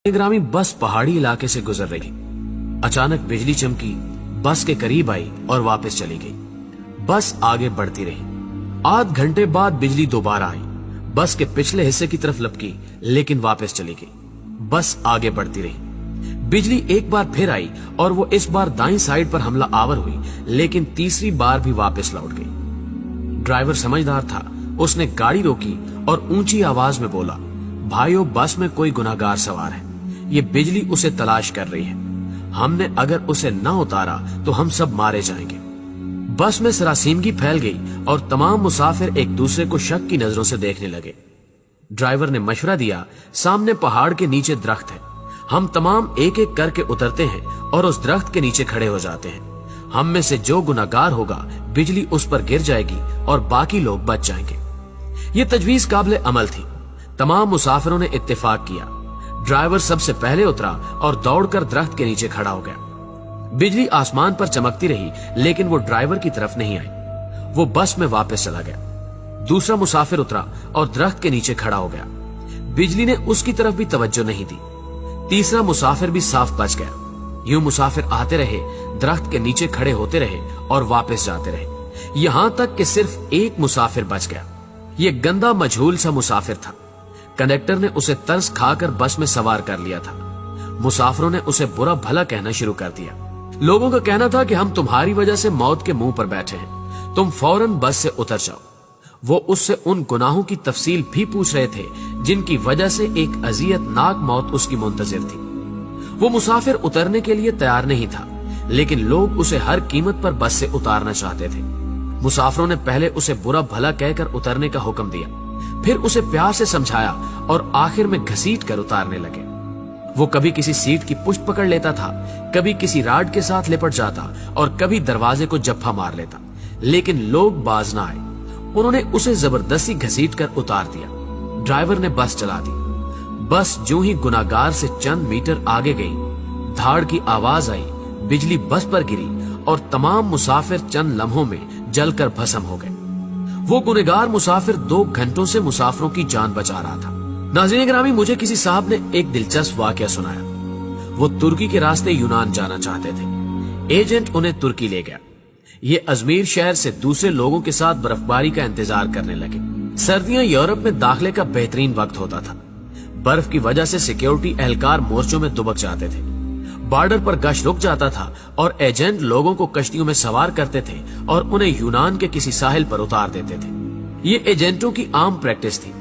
ग्रामी बस पहाड़ी इलाके से गुजर रही। अचानक बिजली चमकी, बस के करीब आई और वापस चली गई। बस आगे बढ़ती रही। आध घंटे बाद बिजली दोबारा आई, बस के पिछले हिस्से की तरफ लपकी, लेकिन वापस चली गई। बस आगे बढ़ती रही। बिजली एक बार फिर आई और वो इस बार दाईं साइड पर हमला आवर हुई, लेकिन तीसरी बार भी वापस लौट गई। ड्राइवर समझदार था, उसने गाड़ी रोकी और ऊंची आवाज में बोला, भाइयों, बस में कोई गुनाहगार सवार है, ये बिजली उसे तलाश कर रही है। हमने अगर उसे न उतारा तो हम सब मारे जाएंगे। बस में सरासीमगी फैल गई और तमाम मुसाफिर एक दूसरे को शक की नजरों से देखने लगे। ड्राइवर ने मशवरा दिया, सामने पहाड़ के नीचे दरख्त है, हम तमाम एक एक करके उतरते हैं और उस दरख्त के नीचे खड़े हो जाते हैं। हम में से जो गुनाहगार होगा, बिजली उस पर गिर जाएगी और बाकी लोग बच जाएंगे। ये तजवीज काबिल अमल थी। तमाम मुसाफिरों ने इत्तेफाक किया। ड्राइवर सबसे पहले उतरा और दौड़कर दरख्त के नीचे खड़ा हो गया। बिजली आसमान पर चमकती रही, लेकिन वो ड्राइवर की तरफ नहीं आई। वो बस में वापस चला गया। दूसरा मुसाफिर उतरा और दरख्त के नीचे खड़ा हो गया। बिजली ने उसकी तरफ भी तवज्जो नहीं दी। तीसरा मुसाफिर भी साफ बच गया। यूं मुसाफिर आते रहे, दरख्त के नीचे खड़े होते रहे और वापस जाते रहे, यहां तक कि सिर्फ एक मुसाफिर बच गया। ये गंदा मजहूल सा मुसाफिर था। कंडक्टर ने उसे तरस खाकर बस में सवार कर लिया था। मुसाफिरों ने उसे बुरा भला कहना शुरू कर दिया। लोगों का कहना था कि हम तुम्हारी वजह से मौत के मुंह पर बैठे हैं, तुम फौरन बस से उतर जाओ। वो उससे उन गुनाहों की तफसील भी पूछ रहे थे जिनकी वजह से एक अजियतनाक मौत उसकी मुंतजिर थी। वो मुसाफिर उतरने के लिए तैयार नहीं था, लेकिन लोग उसे हर कीमत पर बस से उतारना चाहते थे। मुसाफिरों ने पहले उसे बुरा भला कहकर उतरने का हुक्म दिया, फिर उसे प्यार से समझाया और आखिर में घसीट कर उतारने लगे। वो कभी किसी सीट की पुष्ट पकड़ लेता था, कभी किसी राड के साथ लिपट जाता और कभी दरवाजे को जप्फा मार लेता, लेकिन लोग बाज ना आए। उन्होंने उसे जबरदस्ती घसीट कर उतार दिया। ड्राइवर ने बस चला दी। बस जो ही गुनाहगार से चंद मीटर आगे गई, धाड़ की आवाज आई, बिजली बस पर गिरी और तमाम मुसाफिर चंद लम्हों में जलकर भस्म हो गए। वो गुनहगार मुसाफिर 2 घंटों से मुसाफिरों की जान बचा रहा था। नाज़रीन ग्रामी, मुझे किसी साहब ने एक दिलचस्प वाकया सुनाया। वो तुर्की के रास्ते यूनान जाना चाहते थे। एजेंट उन्हें तुर्की ले गया। ये अजमेर शहर से दूसरे लोगों के साथ बर्फबारी का इंतजार करने लगे। सर्दियां यूरोप में दाखिले का बेहतरीन वक्त होता था। बर्फ की वजह से सिक्योरिटी एहलकार मोर्चों में दुबक जाते थे। बॉर्डर पर गश्त रुक जाता था और एजेंट लोगों को कश्तियों में सवार करते थे और उन्हें यूनान के किसी साहिल पर उतार देते थे। ये एजेंटों की आम प्रैक्टिस थी।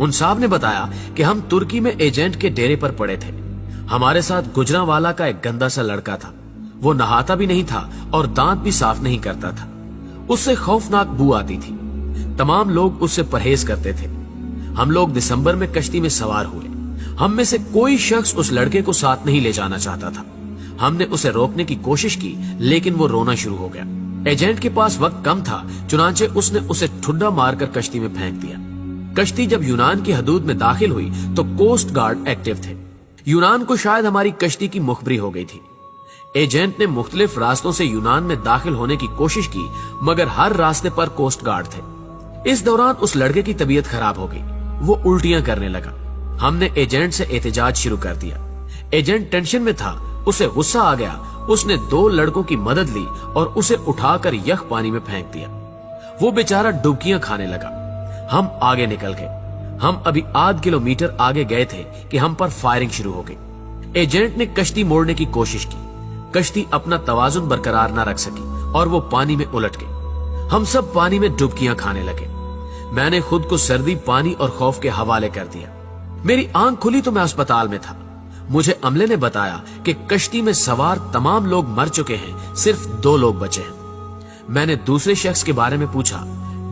उन साहब ने बताया कि हम तुर्की में एजेंट के डेरे पर पड़े थे। हमारे साथ गुजरांवाला का एक गंदा सा लड़का था। वो नहाता भी नहीं था और दांत भी साफ नहीं करता था। उससे खौफनाक बू आती थी। तमाम लोग उससे परहेज करते थे। हम लोग दिसंबर में कश्ती में सवार हुए। हम में से कोई शख्स उस लड़के को साथ नहीं ले जाना चाहता था। हमने उसे रोकने की कोशिश की, लेकिन वो रोना शुरू हो गया। एजेंट के पास वक्त कम था, चुनांचे उसने उसे ठुड्डा मारकर कश्ती में फेंक दिया। कश्ती जब यूनान की हदूद में दाखिल हुई तो कोस्ट गार्ड एक्टिव थे। यूनान को शायद हमारी कश्ती की मुखबरी हो गई थी। एजेंट ने मुख्तलिफ रास्तों से यूनान में दाखिल होने की कोशिश की, मगर हर रास्ते पर कोस्ट गार्ड थे। इस दौरान उस लड़के की तबीयत खराब हो गई। वो उल्टियां करने लगा। हमने एजेंट से एहतजाज शुरू कर दिया। एजेंट टेंशन में था, उसे गुस्सा आ गया। उसने 2 लड़कों की मदद ली और उसे उठाकर यख पानी में फेंक दिया। वो बेचारा डुबकियां खाने लगा। हम आगे निकल गए। हम अभी आध किलोमीटर आगे गए थे कि हम पर फायरिंग शुरू हो गई। एजेंट ने कश्ती मोड़ने की कोशिश की। कश्ती अपना तवाजुन बरकरार न रख सकी और वो पानी में उलट गई। हम सब पानी में डुबकियां खाने लगे। मैंने खुद को सर्दी, पानी और खौफ के हवाले कर दिया। मेरी आंख खुली तो मैं अस्पताल में था। मुझे अमले ने बताया कि कश्ती में सवार तमाम लोग मर चुके हैं, सिर्फ 2 लोग बचे हैं। मैंने दूसरे शख्स के बारे में पूछा।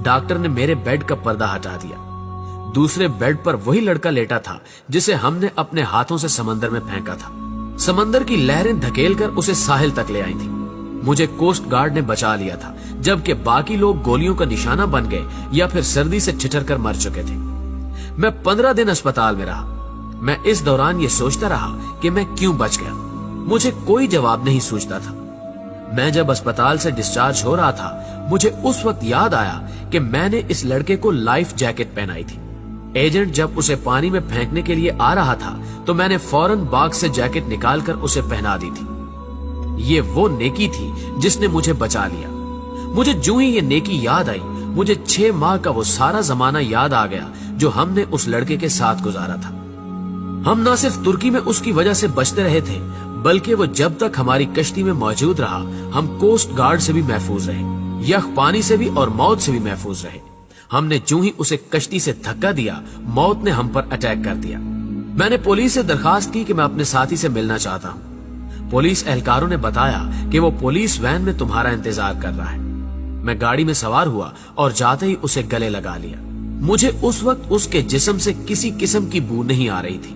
डॉक्टर ने मेरे बेड का पर्दा हटा दिया। दूसरे बेड पर वही लड़का लेटा था जिसे हमने अपने हाथों से समंदर में फेंका था। समंदर की लहरें धकेलकर उसे साहिल तक ले आई थी। मुझे कोस्ट गार्ड ने बचा लिया था, जबकि बाकी लोग गोलियों का निशाना बन गए या फिर सर्दी से ठिठर कर मर चुके थे। मैं 15 दिन अस्पताल में रहा। मैं इस दौरान ये सोचता रहा कि मैं क्यों बच गया। मुझे कोई जवाब नहीं सूझता था। मैं जब अस्पताल से डिस्चार्ज हो रहा था, मुझे उस वक्त याद आया कि मैंने इस लड़के को लाइफ जैकेट पहनाई थी। एजेंट जब उसे पानी में फेंकने के लिए आ रहा था तो मैंने फौरन बाग से जैकेट निकालकर उसे पहना दी थी। ये वो नेकी थी जिसने मुझे बचा लिया। मुझे जो ही ये नेकी याद आई, मुझे 6 माह का वो सारा जमाना याद आ गया जो हमने उस लड़के के साथ गुजारा था। हम न सिर्फ तुर्की में उसकी वजह से बचते रहे थे, बल्कि वो जब तक हमारी कश्ती में मौजूद रहा, हम कोस्ट गार्ड से भी महफूज रहे, यख पानी से भी और मौत से भी महफूज रहे। हमने जो ही उसे कश्ती से धक्का दिया, मौत ने हम पर अटैक कर दिया। मैंने पुलिस से दरखास्त की कि मैं अपने साथी से मिलना चाहता हूँ। पुलिस एहलकारों ने बताया कि वो पुलिस वैन में तुम्हारा इंतजार कर रहा है। मैं गाड़ी में सवार हुआ और जाते ही उसे गले लगा लिया। मुझे उस वक्त उसके जिस्म से किसी किस्म की बू नहीं आ रही थी।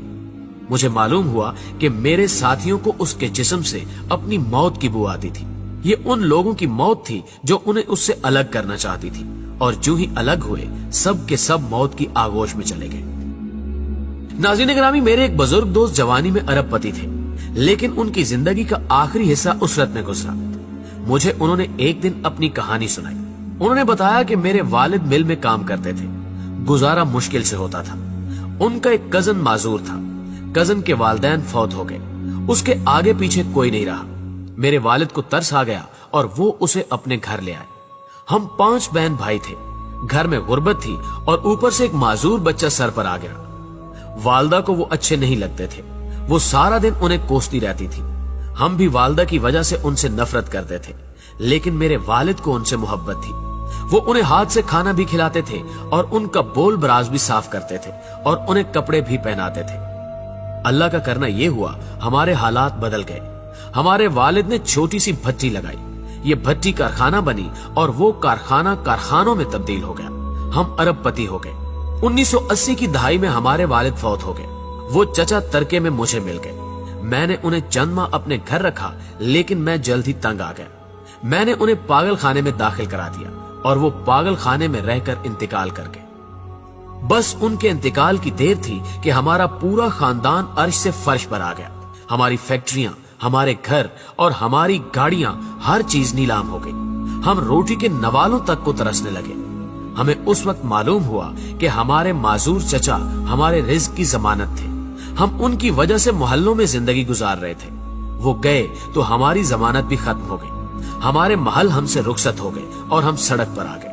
मुझे मालूम हुआ कि मेरे साथियों को उसके जिस्म से अपनी मौत की बू आती थी। ये उन लोगों की मौत थी जो उन्हें उससे अलग करना चाहती थी, और जो ही अलग हुए सब के सब मौत की आगोश में चले गए। नाज़रीन ग्रामी, मेरे एक बुजुर्ग दोस्त जवानी में अरबपति थे, लेकिन उनकी जिंदगी का आखिरी हिस्सा उसरत में गुजरा। मुझे उन्होंने एक दिन अपनी कहानी सुनाई। उन्होंने बताया कि मेरे वालिद मिल में काम करते थे, गुजारा मुश्किल से होता था। उनका एक कजन माजूर था। कजन के वालिदैन फौत हो गए, उसके आगे पीछे कोई नहीं रहा। मेरे वालिद को तरस आ गया और वो उसे अपने घर ले आए। हम 5 बहन भाई थे। घर में गुर्बत थी और ऊपर से एक माजूर बच्चा सर पर आ गया। वालदा को वो अच्छे नहीं लगते थे। वो सारा दिन उन्हें कोसती रहती थी। हम भी वालदा की वजह से उनसे नफरत करते थे, लेकिन मेरे वालिद को उनसे मोहब्बत थी। वो उन्हें हाथ से खाना भी खिलाते थे और उनका बोल बराज भी साफ करते थे और उन्हें कपड़े भी पहनाते थे। अल्लाह का करना ये हुआ, हमारे हालात बदल गए। हमारे वालिद ने छोटी सी भट्टी लगाई। ये भट्टी कारखाना बनी और वो कारखाना कारखानों में तब्दील हो गया। हम अरबपति हो गए। 1980 की दहाई में हमारे वालिद फौत हो गए। वो चचा तरके में मुझे मिल गए। मैंने उन्हें चंद माह अपने घर रखा, लेकिन मैं जल्द ही तंग आ गया। मैंने उन्हें पागल खाने में दाखिल करा दिया और वो पागल खाने में रहकर इंतकाल कर गए। बस उनके इंतकाल की देर थी कि हमारा पूरा खानदान अर्श से फर्श पर आ गया। हमारी फैक्ट्रियां, हमारे घर और हमारी गाड़ियां, हर चीज नीलाम हो गई। हम रोटी के नवालों तक को तरसने लगे। हमें उस वक्त मालूम हुआ कि हमारे माजूर चचा हमारे रिज्क की जमानत थे। हम उनकी वजह से मोहल्लों में जिंदगी गुजार रहे थे। वो गए तो हमारी जमानत भी खत्म हो गई। हमारे महल हमसे रुखसत हो गए और हम सड़क पर आ गए।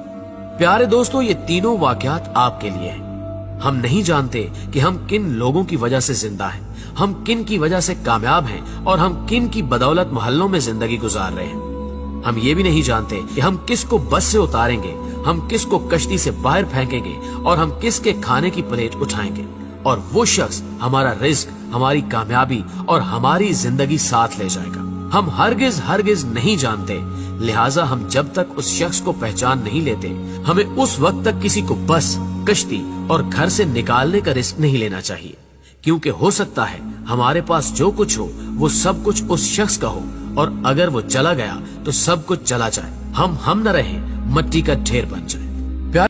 प्यारे दोस्तों, ये तीनों वाकयात आपके लिए हैं। हम नहीं जानते कि हम किन लोगों की वजह से जिंदा हैं, हम किन की वजह से कामयाब हैं और हम किन की बदौलत मोहल्लों में जिंदगी गुजार रहे हैं। हम ये भी नहीं जानते कि हम किसको बस से उतारेंगे, हम किसको कश्ती से बाहर फेंकेंगे और हम किसके खाने की प्लेट उठाएंगे, और वो शख्स हमारा रिज्क, हमारी कामयाबी और हमारी जिंदगी साथ ले जाएगा। हम हरगिज नहीं जानते। लिहाजा हम जब तक उस शख्स को पहचान नहीं लेते, हमें उस वक्त तक किसी को बस, कश्ती और घर से निकालने का रिस्क नहीं लेना चाहिए, क्योंकि हो सकता है हमारे पास जो कुछ हो वो सब कुछ उस शख्स का हो, और अगर वो चला गया तो सब कुछ चला जाए। हम न रहे, मट्टी का ढेर बन जाए।